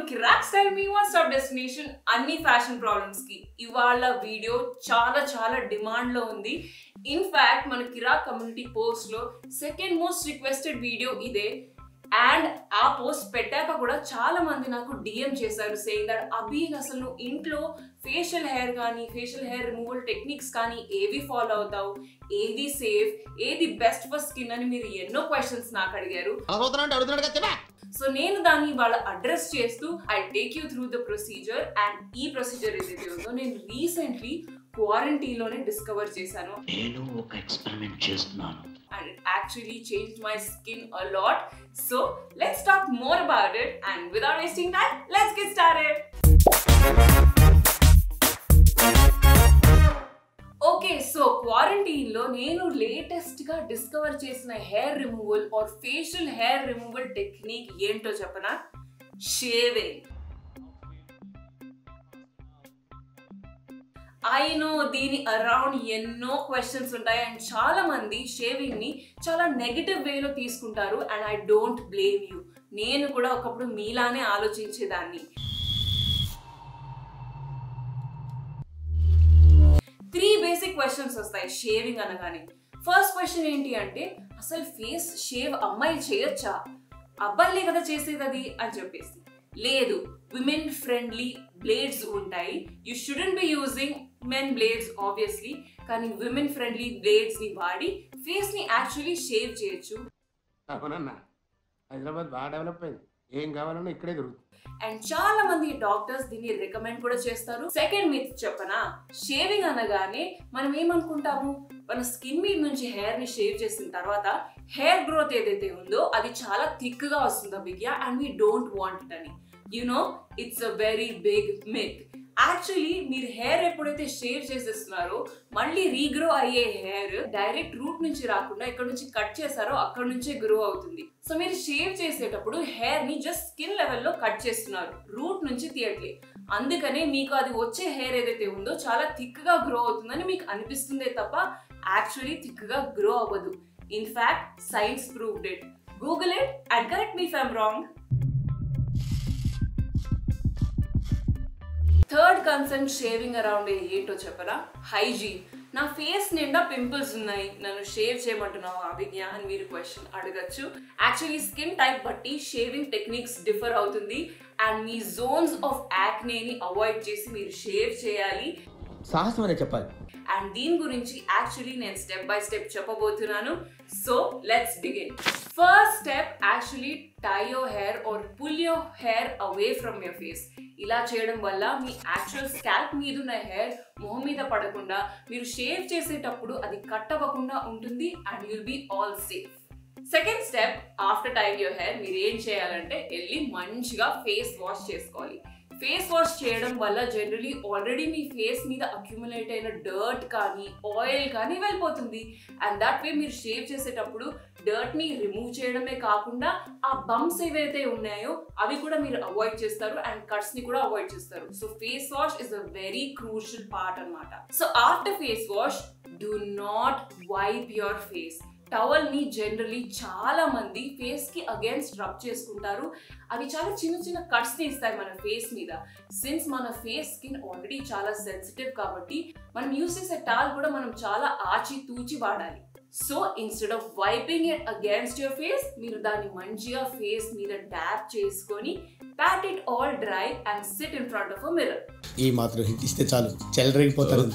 కిరాక్ style మీ one stop destination అన్ని fashion problems కి. ఇవాళ వీడియో చాలా డిమాండ్ లో ఉంది. ఇన్ఫాక్ట్ మన కిరాక్ కమ్యూనిటీ పోస్ట్ లో సెకండ్ మోస్ట్ రిక్వెస్టెడ్ వీడియో ఇదే. అండ్ ఆ పోస్ట్ పెట్టాక కూడా చాలా మంది నాకు డిఎం చేశారు సేయింగ్ దట్ అభి అసలు నువ్వు ఇంట్లో ఫేషియల్ హెయిర్ కానీ ఫేషియల్ హెయిర్ రిమూవల్ టెక్నిక్స్ కానీ ఏవి ఫాలో అవుతావు, ఏది సేఫ్, ఏది బెస్ట్ ఫర్ స్కిన్ అని మీరు ఎన్నో క్వశ్చన్స్ నాకు అడిగారు. సో నేను దాన్ని వాళ్ళ అడ్రస్ చేస్తూ I take you through the procedure. And ఈ ప్రొసీజర్ ఏదైతే ఉందో నేను రీసెంట్లీ క్వారంటైన్ లోనే డిస్కవర్ చేశాను. నేను ఒక ఎక్స్పెరిమెంట్ చేస్తున్నాను. And it actually changed my skin a lot. So let's talk more about it, and without wasting time, let's get started. Okay, so quarantine lo nenu latest ga discover chesina hair removal or facial hair removal technique ento cheppana, shaving. I know దీని around ఎన్నో questions ఉంటాయి and చాలా మంది shaving ని చాలా negative వేలో తీసుకుంటారు. And I don't blame you. నేను కూడా ఒకప్పుడు మీలానే ఆలోచించేదాన్ని. 3 బేసిక్ క్వశ్చన్స్ వస్తాయి షేవింగ్ అనగానే. ఫస్ట్ క్వశ్చన్ ఏంటి అంటే, అసలు ఫేస్ షేవ్ అమ్మాయిలు చేయొచ్చా, అబ్బాయిలే కదా చేసేది అది అని చెప్పేసి. లేదు, విమెన్ ఫ్రెండ్లీ బ్లేడ్స్ ఉంటాయి. You shouldn't be using men blades obviously, కానీ విమెన్ ఫ్రెండ్లీ బ్లేడ్స్ ని వాడి ఫేస్ ని యాక్చువల్లీ షేవ్ చేయొచ్చు. అవునన్నా, హైదరాబాద్ బాగా డెవలప్ అయింది, ఏం కావాలన్నా ఇక్కడే దొరుకుతుంది. అండ్ చాలా మంది డాక్టర్స్ దీన్ని రికమెండ్ కూడా చేస్తారు. సెకండ్ మిత్ చెప్పనా, షేవింగ్ అనగానే మనం ఏమనుకుంటాము, మన స్కిన్ మీద నుంచి హెయిర్ ని షేవ్ చేసిన తర్వాత హెయిర్ గ్రోత్ ఏదైతే ఉందో అది చాలా థిక్ గా వస్తుంది బిగ్యా, and we don't want it అని. You know, it's a very big myth. Actually మీరు హెయిర్ ఎప్పుడైతే షేవ్ చేసేస్తున్నారో మళ్ళీ రీగ్రో అయ్యే హెయిర్ డైరెక్ట్ రూట్ నుంచి రాకుండా ఇక్కడ నుంచి కట్ చేశారో అక్కడ నుంచే గ్రో అవుతుంది. సో మీరు షేవ్ చేసేటప్పుడు హెయిర్ ని జస్ట్ స్కిన్ లెవెల్లో కట్ చేస్తున్నారు, రూట్ నుంచి తీయట్లే. అందుకనే మీకు అది వచ్చే హెయిర్ ఏదైతే ఉందో చాలా థిక్ గా గ్రో అవుతుందని మీకు అనిపిస్తుందే తప్ప యాక్చువల్లీ థిక్ గా గ్రో అవ్వదు. In fact science proved it. Google it and correct me if I am wrong. Third concern shaving around ఏంటో చెప్పరా, హైజీన్. నా ఫేస్ నిండా పింపుల్స్ ఉన్నాయి, నన్ను షేవ్ చేయమంటున్నావు అభిజ్ఞ అని మీరు క్వశ్చన్ అడగచ్చు. యాక్చువల్లీ స్కిన్ టైప్ బట్టి షేవింగ్ టెక్నిక్స్ డిఫర్ అవుతుంది. అండ్ మీ జోన్స్ ఆఫ్ యాక్నేని అవాయిడ్ చేసి మీరు షేవ్ చేయాలి. సాహసం అనే చెప్పాలి. అండ్ దీని గురించి యాక్చువల్లీ నేను స్టెప్ బై స్టెప్ చెప్పబోతున్నాను. So let's begin. First step actually tie your hair or pull your hair away from your face. ఇలా చేయడం వల్ల మీ యాక్చువల్ స్కాల్ప్ మీద ఉన్న హెయిర్ మొహం మీద పడకుండా మీరు షేవ్ చేసేటప్పుడు అది కట్ అవ్వకుండా ఉంటుంది and you'll be all safe. Second step, after tying your hair మీరు ఏం చేయాలంటే వెళ్ళి మంచిగా ఫేస్ వాష్ చేసుకోవాలి. ఫేస్ వాష్ చేయడం వల్ల జనరలీ ఆల్రెడీ మీ ఫేస్ మీద అక్యుములేట్ అయిన డర్ట్ కానీ ఆయిల్ కానీ వెళ్ళిపోతుంది. అండ్ దట్ వే మీరు షేవ్ చేసేటప్పుడు డర్ట్ ని రిమూవ్ చేయడమే కాకుండా ఆ బంప్స్ ఏవైతే ఉన్నాయో అవి కూడా మీరు అవాయిడ్ చేస్తారు అండ్ కట్స్ ని కూడా అవాయిడ్ చేస్తారు. So face wash is a very crucial part అన్నమాట. So after face wash do not wipe your face. Towel ని జనరలీ చాలా మంది ఫేస్ కి అగేన్స్ట్ రబ్ చేసుకుంటారు. అవి చాలా చిన్న కట్స్ ని ఇస్తాయి మన ఫేస్ మీద. సిన్స్ మన ఫేస్ స్కిన్ ఆల్రెడీ చాలా సెన్సిటివ్ కాబట్టి మనం యూస్ చేసే టవల్ కూడా మనం చాలా ఆచి తూచి వాడాలి. So instead of wiping it against your face, మీరు దాన్ని మంచిగా ఫేస్ మీద డాప్ చేసుకొని Pat it all dry and SIT in front of a mirror. ఈ మాత్రం హిట్ ఇస్తే చాలు, చెలరేగిపోతారు.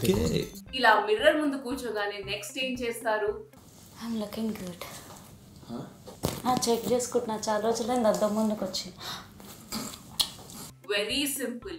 ఇలా మిర్రర్ ముందు కూర్చోగానే నెక్స్ట్ ఏం చేస్తారు? I'm looking good. చెక్ చేసుకుంటున్నా, చాలా రోజులైంది అద్దం ముందుకు వచ్చి. Very simple.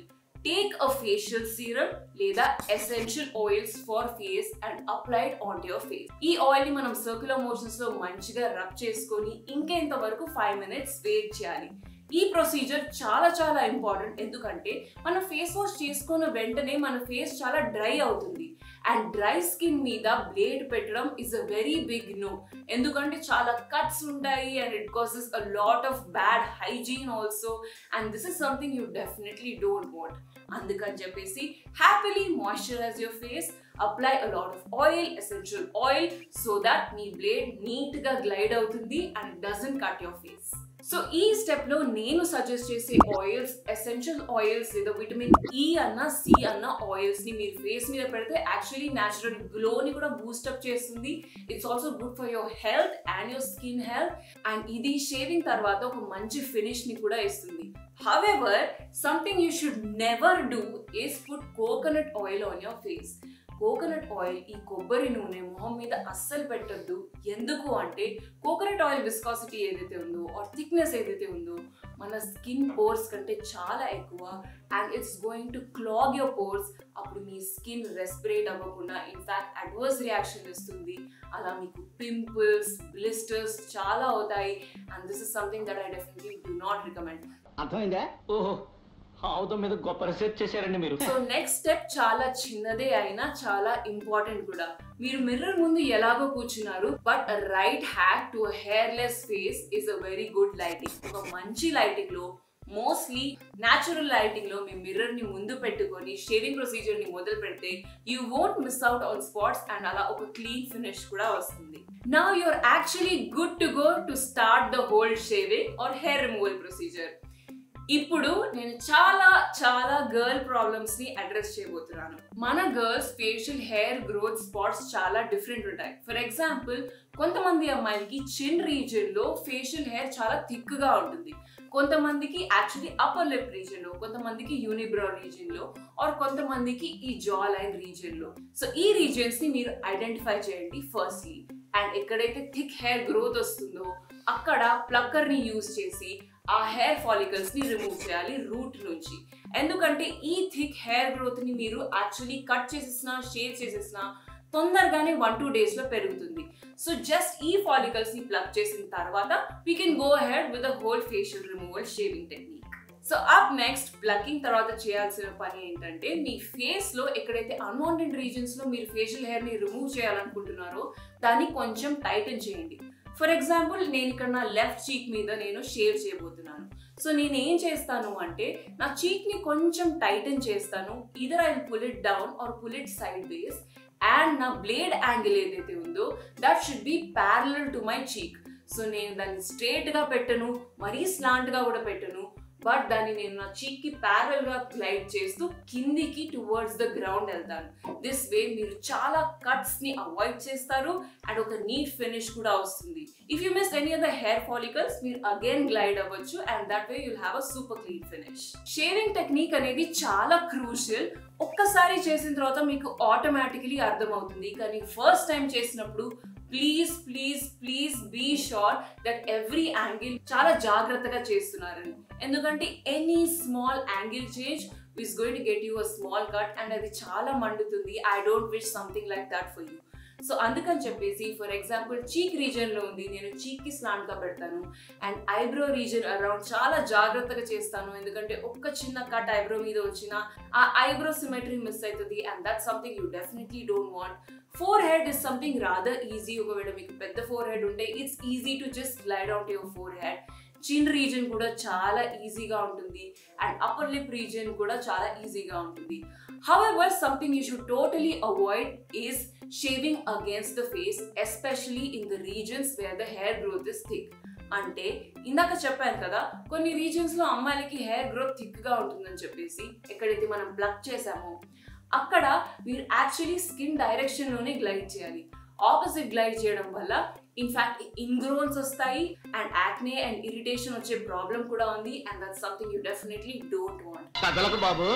Take a facial serum లేదా essential oils for face and apply it on your face. ఈ ఆయిల్ ని మనం సర్క్యులర్ మోషన్స్ లో మంచిగా రబ్ చేసుకొని ఇంకెంత వరకు 5 minutes వెయిట్ చేయాలి. ఈ ప్రొసీజర్ చాలా ఇంపార్టెంట్. ఎందుకంటే మనం ఫేస్ వాష్ చేసుకున్న వెంటనే మన ఫేస్ చాలా డ్రై అవుతుంది. అండ్ డ్రై స్కిన్ మీద బ్లేడ్ పెట్టడం is a very big no. ఎందుకంటే చాలా కట్స్ ఉంటాయి and it causes a lot of bad hygiene also. And this is something you definitely don't want. అందుకని చెప్పేసి happily moisturise your face. Apply a lot of oil, essential oil, so that మీ blade neat గా glide అవుతుంది and it doesn't cut your face. So ఈ step లో నేను suggest చేసే oils essential oils లేదా విటమిన్ ఈ అన్న సి అన్న ఆయిల్స్ ని మీరు ఫేస్ మీద పెడితే యాక్చువల్లీ న్యాచురల్ గ్లో ని కూడా బూస్టప్ చేస్తుంది. It's also good for your health and your skin health. And ఇది షేవింగ్ తర్వాత ఒక మంచి ఫినిష్ ని కూడా ఇస్తుంది. However, something you should never do is put coconut oil on your face. Coconut oil ఈ కొబ్బరి నూనె మొహం మీద అస్సలు పెట్టద్దు. ఎందుకు అంటే కోకోనట్ ఆయిల్ విస్కాసిటీ ఏదైతే ఉందో ఆర్ థిక్నెస్ ఏదైతే ఉందో మన స్కిన్ పోర్స్ కంటే చాలా ఎక్కువ. And it's going to clog your pores. అప్పుడు మీ స్కిన్ రెస్పిరేట్ అవ్వకుండా ఇన్ఫాక్ట్ అడ్వర్స్ రియాక్షన్ ఇస్తుంది. అలా మీకు పింపుల్స్ బ్లిస్టర్స్ చాలా అవుతాయి. And this is something that I definitely do not recommend. అర్థమైందా? ఓహో, ఆవుతో మీద గొప్ప రీసెర్చ్ చేశారండి మీరు. సో నెక్స్ట్ స్టెప్ చాలా చిన్నదే అయినా చాలా ఇంపార్టెంట్ కూడా. మీరు మిర్రర్ ముందు ఎలాగో కూర్చున్నారు, but right hack to hairless face is a very good lighting. ఒక మంచి లైటింగ్ లో మోస్ట్లీ న్యాచురల్ లైటింగ్ లో మీ మిర్రర్ ని ముందు పెట్టుకొని షేవింగ్ ప్రొసీజర్ ని మొదలు పెడితే you won't miss out on spots and అలా ఒక క్లీన్ ఫినిష్ కూడా వస్తుంది. Now you're actually good to go to start the whole shaving or hair removal procedure. ఇప్పుడు నేను చాలా చాలా గర్ల్ ప్రాబ్లమ్స్ ని అడ్రస్ చేయబోతున్నాను. మన girls facial hair growth spots చాలా డిఫరెంట్ ఉంటాయి. ఫర్ ఎగ్జాంపుల్ కొంతమంది అమ్మాయిలకి చిన్ రీజియన్ లో ఫేషియల్ హెయిర్ చాలా థిక్ గా ఉంటుంది. కొంతమందికి యాక్చువల్లీ అప్పర్ లిప్ రీజియన్ లో, కొంతమందికి యూనిబ్రో రీజియన్ లో ఆర్ కొంతమందికి ఈ జా లైన్ రీజియన్ లో. సో ఈ రీజియన్స్ ని మీరు ఐడెంటిఫై చేయండి ఫస్ట్లీ. అండ్ ఎక్కడైతే థిక్ హెయిర్ గ్రోత్ వస్తుందో అక్కడ ప్లక్కర్ ని యూజ్ చేసి ఆ హెయిర్ ఫాలికల్స్ ని రిమూవ్ చేయాలి రూట్ నుంచి. ఎందుకంటే ఈ థిక్ హెయిర్ గ్రోత్ ని మీరు యాక్చువల్లీ కట్ చేసేసినా షేవ్ చేసేసినా తొందరగానే 1-2 days లో పెరుగుతుంది. సో జస్ట్ ఈ ఫాలికల్స్ ని ప్లక్ చేసిన తర్వాత we can go ahead with the whole facial removal shaving technique. So up next plucking తర్వాత చేయాల్సిన పని ఏంటంటే మీ ఫేస్ లో ఎక్కడైతే అన్వాంటెడ్ రీజన్స్ లో మీరు ఫేషియల్ హెయిర్ ని రిమూవ్ చేయాలనుకుంటున్నారో దాన్ని కొంచెం టైటన్ చేయండి. ఫర్ ఎగ్జాంపుల్ నేను ఇక్కడ నా లెఫ్ట్ చీక్ మీద నేను షేవ్ చేయబోతున్నాను. సో నేను ఏం చేస్తాను అంటే నా చీక్ ని కొంచెం టైటన్ చేస్తాను. Either I will pull it down or pull it sideways. And నా బ్లేడ్ యాంగిల్ ఏదైతే ఉందో that should be parallel to my cheek. So నేను దాన్ని స్ట్రేట్ గా పెట్టను, మరీ స్లాంట్ గా కూడా పెట్టను, బట్ దాన్ని నేను నా చీక్ కి ప్యారల్ గా గ్లైడ్ చేస్తూ కిందికి టువర్డ్స్ ద గ్రౌండ్ వెళ్తాను. దిస్ వే మీరు చాలా కట్స్ ని అవాయిడ్ చేస్తారు అండ్ ఒక నీట్ ఫినిష్ కూడా వస్తుంది. If you miss any other hair follicles మీరు అగైన్ గ్లైడ్ అవ్వచ్చు and that way you'll have a super clean finish. Shaving technique అనేది చాలా క్రూషియల్. ఒక్కసారి చేసిన తర్వాత మీకు ఆటోమేటికలీ అర్థమవుతుంది. కానీ ఫస్ట్ టైం చేసినప్పుడు please please please be sure that every angle చాలా జాగ్రత్తగా చేస్తున్నారని. ఎందుకంటే any small angle change is going to get you a small cut and అది చాలా మండుతుంది. I don't wish something like that for you. So అందుకని చెప్పేసి ఫర్ ఎగ్జాంపుల్ చీక్ రీజన్ లో ఉంది, నేను చీక్ కి స్లాంట్ గా పెడతాను. అండ్ ఐబ్రో రీజన్ అరౌండ్ చాలా జాగ్రత్తగా చేస్తాను. ఎందుకంటే ఒక్క చిన్న కట్ ఐబ్రో మీద వచ్చిన ఆ ఐబ్రో సిమెట్రీ మిస్ అవుతుంది and that's something you definitely don't want. Four head is something rather easy. ఒకవేళ మీకు పెద్ద ఫోర్ హెడ్ ఉంటే it's easy to just glide out your four head. చిన్ రీజన్ కూడా చాలా ఈజీగా ఉంటుంది అండ్ అప్పర్ లిప్ రీజన్ కూడా చాలా ఈజీగా ఉంటుంది. However, something you should totally avoid is shaving against the face, especially in the regions where the hair growth is thick. అంటే ఇందాక చెప్పాను కదా కొన్ని రీజన్స్ లో అమ్మాయిలకి హెయిర్ గ్రోత్ థిక్ గా ఉంటుందని చెప్పేసి, ఎక్కడైతే మనం ప్లక్ చేసామో అక్కడ మీరు యాక్చువల్లీ స్కిన్ డైరెక్షన్ లోనే గ్లైడ్ చేయాలి. ఆపోజిట్ గ్లైడ్ చేయడం వల్ల ఇన్ఫాక్ట్ ఇంగ్రోన్స్ వస్తాయి అండ్ యాక్నే అండ్ ఇరిటేషన్ వచ్చే ప్రాబ్లం కూడా ఉంది and that's something you definitely don't want. కదలకు బాబు,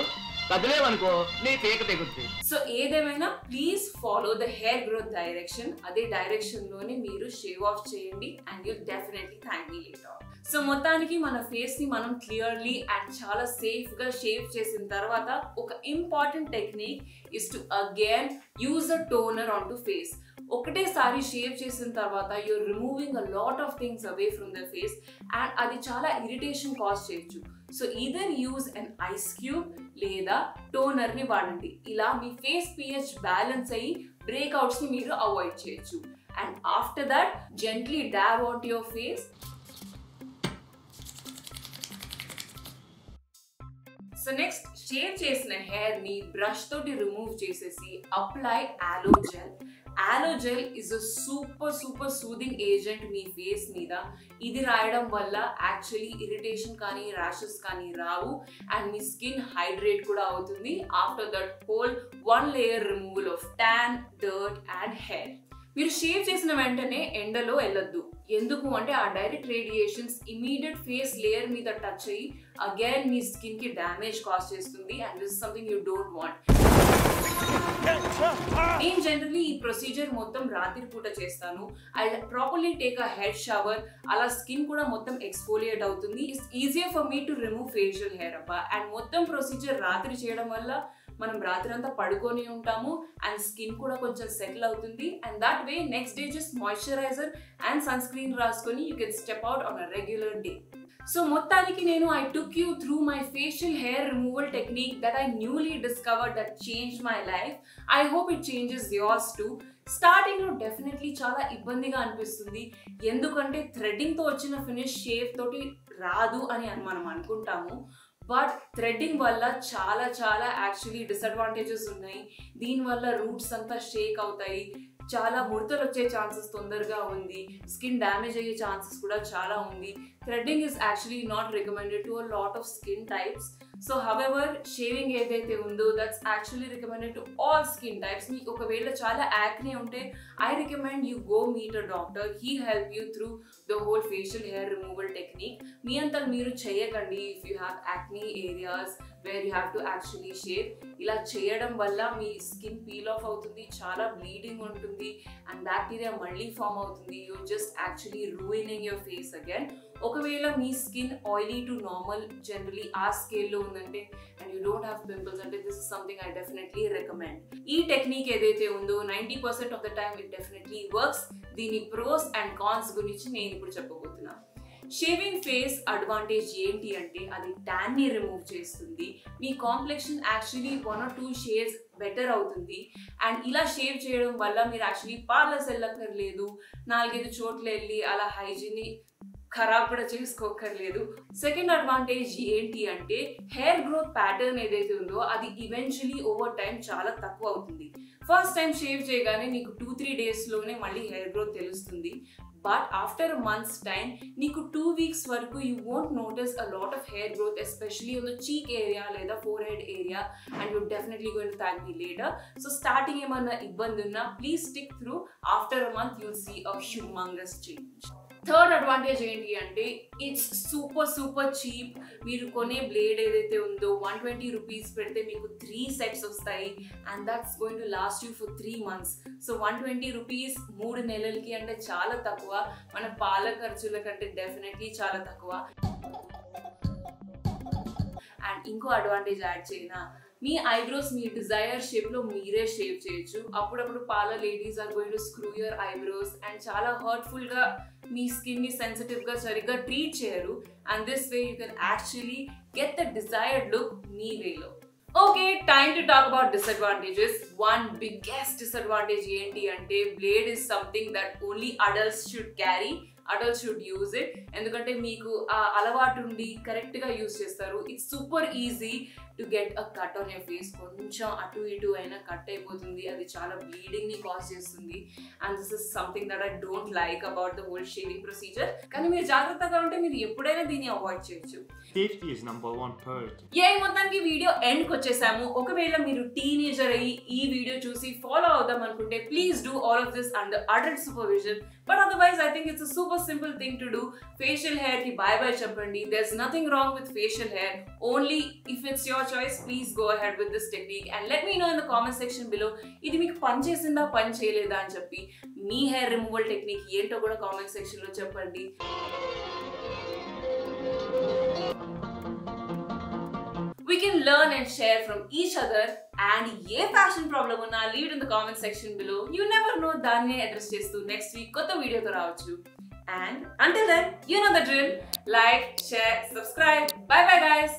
కదలేవనుకో నీ పేక తెగుద్ది. సో ఏదేమైనా please follow the hair growth direction. అదే డైరెక్షన్ లోనే మీరు షేవ్ ఆఫ్ చేయండి and you definitely thank me later. So మొత్తానికి మన ఫేస్ ని మనం క్లియర్లీ అండ్ చాలా సేఫ్ గా షేవ్ చేసిన తర్వాత ఒక important technique is to again use a toner on to face. ఒకటేసారి షేవ్ చేసిన తర్వాత you're removing a lot of things away from the face and అది చాలా ఇరిటేషన్ కాజ్ చేయొచ్చు. So either use an ice cube లేదా toner ని వాడండి. ఇలా మీ ఫేస్ pH బ్యాలెన్స్ అయ్యి బ్రేక్అవుట్స్ ని మీరు అవాయిడ్ చేయొచ్చు. And after that gently dab on to your face. So next shave చేసిన హెయిర్ ని బ్రష్ తోటి రిమూవ్ చేసేసి అప్లై ఆలో gel Aloe gel is a super soothing agent me face మీద. ఇది రాయడం వల్ల యాక్చువల్లీ ఇరిటేషన్ కానీ ర్యాషెస్ కానీ రావు అండ్ మీ స్కిన్ హైడ్రేట్ కూడా అవుతుంది after that whole 1 layer removal of tan, dirt and hair. మీరు షేవ్ చేసిన వెంటనే ఎండలో వెళ్ళొద్దు. ఎందుకు అంటే ఆ direct radiations immediate face layer మీద టచ్ అయ్యి అగైన్ మీ స్కిన్ కి డ్యామేజ్ కాజ్ చేస్తుంది and this is something you don't want. నేను జనరల్లీ ఈ ప్రొసీజర్ మొత్తం రాత్రి పూట చేస్తాను. I properly take a head shower. అలా స్కిన్ కూడా మొత్తం ఎక్స్ఫోలియేట్ అవుతుంది. It's easier for me to remove facial hair అబ్బా. అండ్ మొత్తం ప్రొసీజర్ రాత్రి చేయడం వల్ల మనం రాత్రి అంతా పడుకొని ఉంటాము అండ్ స్కిన్ కూడా కొంచెం సెటిల్ అవుతుంది. And that way next day just moisturiser and sunscreen రాసుకొని you can step out on a regular day. So మొత్తానికి నేను I took you through my facial hair removal technique that I newly discovered that change my life. I hope it changes yours too. స్టార్టింగ్లో definitely చాలా ఇబ్బందిగా అనిపిస్తుంది. ఎందుకంటే థ్రెడ్డింగ్తో వచ్చిన finish shave తోటి రాదు అని మనం అనుకుంటాము. బట్ థ్రెడ్డింగ్ వల్ల చాలా యాక్చువల్లీ డిసడ్వాంటేజెస్ ఉన్నాయి. దీనివల్ల రూట్స్ అంతా షేక్ అవుతాయి, చాలా ముడతలు వచ్చే ఛాన్సెస్ తొందరగా ఉంది, స్కిన్ డ్యామేజ్ అయ్యే ఛాన్సెస్ కూడా చాలా ఉంది. Threading is actually not recommended to a lot of skin types. So however shaving ఏదైతే ఉందో that's actually recommended to all skin types. మీకు ఒకవేళ చాలా యాక్నే ఉంటే I recommend you go meet a doctor. He help you through the whole facial hair removal technique. మీ అంతా మీరు చేయకండి if you have acne areas where you have to actually shave. ఇలా చేయడం వల్ల మీ స్కిన్ పీల్ ఆఫ్ అవుతుంది, చాలా bleeding ఉంటుంది అండ్ బ్యాక్టీరియా మళ్ళీ ఫామ్ అవుతుంది. You just actually ruining your face again. ఒకవేళ మీ skin oily to normal generally ఆ స్కేల్లో ఉందంటే and you don't have pimples అంటే this is something I definitely recommend. ఈ టెక్నిక్ ఏదైతే ఉందో 90% of the time it definitely works. దీని ప్రోస్ అండ్ కాన్స్ గురించి నేను ఇప్పుడు చెప్పబోతున్నాను. షేవింగ్ ఫేస్ అడ్వాంటేజ్ ఏంటి అంటే అది ట్యాన్ ని రిమూవ్ చేస్తుంది. మీ complexion actually 1 or 2 shades better అవుతుంది. అండ్ ఇలా షేవ్ చేయడం వల్ల మీరు యాక్చువల్లీ పార్లర్స్ వెళ్ళక్కర్లేదు, 4-5 చోట్ల వెళ్ళి అలా హైజీన్ని ఖరాబ్ కూడా చేసుకోకర్లేదు. సెకండ్ అడ్వాంటేజ్ ఏంటి అంటే హెయిర్ గ్రోత్ ప్యాటర్న్ ఏదైతే ఉందో అది ఈవెన్చువలీ ఓవర్ టైం చాలా తక్కువ అవుతుంది. ఫస్ట్ టైం షేవ్ చేయగానే నీకు 2-3 డేస్లోనే మళ్ళీ హెయిర్ గ్రోత్ తెలుస్తుంది. But after a month's time నీకు 2 weeks వరకు you won't notice a lot of hair growth especially on the cheek area లేదా forehead area and you definitely going to thank me later. So starting ఏమన్నా ఇబ్బంది ఉన్నా please stick through. ఆఫ్టర్ a month you'll see a humongous change. Third advantage ఏంటి అంటే it's super cheap. మీరు కొనే blade ఏదైతే ఉందో 120 రూపీస్ పెడితే మీకు 3 sets వస్తాయి and that's going to last you for 3 months. So 120 rupees 3 నెలలకి అంటే చాలా తక్కువ. మన పాల ఖర్చుల కంటే డెఫినెట్లీ చాలా తక్కువ. అండ్ ఇంకో అడ్వాంటేజ్ యాడ్ చేయనా, మీ ఐబ్రోస్ మీ డిజైర్ షేప్లో మీరే షేవ్ చేయొచ్చు. అప్పుడప్పుడు పాల ladies are going to screw your eyebrows and చాలా హర్ట్ఫుల్గా మీ స్కిన్ని సెన్సిటివ్గా సరిగ్గా ట్రీట్ చేయరు. And this way you can actually get the desired look మీ వేలో. Okay, time to talk about disadvantages. One biggest disadvantage ఏంటి అంటే blade is something that only adults should carry. Adults should use it. ఎందుకంటే మీకు ఆ అలవాటు ఉండి కరెక్ట్గా యూజ్ చేస్తారు. It's super easy to get a cut on your face. కొంచెం అటు ఇటు అయినా కట్ అయిపోతుంది, అది చాలా బ్లీడింగ్ని కాజ్ చేస్తుంది. And this is something that I don't like about the whole shaving procedure. కానీ మీరు జాగ్రత్తగా ఉంటే మీరు ఎప్పుడైనా దీన్ని అవాయిడ్ చేయొచ్చు. Safety is number 1 priority. మొత్తానికి వీడియో ఎండ్కి వచ్చేసాము. ఒకవేళ మీరు టీనేజర్ అయ్యి ఈ వీడియో చూసి ఫాలో అవుదాం అనుకుంటే please do all of this under adult supervision. But otherwise I think it's a super simple thing to do. Facial hair కి బై బై చెప్పండి. there's nothing wrong with facial hair. Only if it's your choice, please go ahead with this technique and let me know in the comment section below ఇది మీకు పని చేసిందా పని చేయలేదా అని చెప్పి. మీ హెయిర్ రిమూవల్ టెక్నిక్ ఏంటో కూడా కామెంట్ సెక్షన్ లో చెప్పండి. We can learn and share from each other. And A fashion problem ఉన్నా leave it in the comment section below. You never know, దాన్ని అడ్రస్ చేస్తూ నెక్స్ట్ వీక్ కొత్త వీడియోతో రావచ్చు. And until then, you know the drill. Like, share, subscribe. Bye bye guys.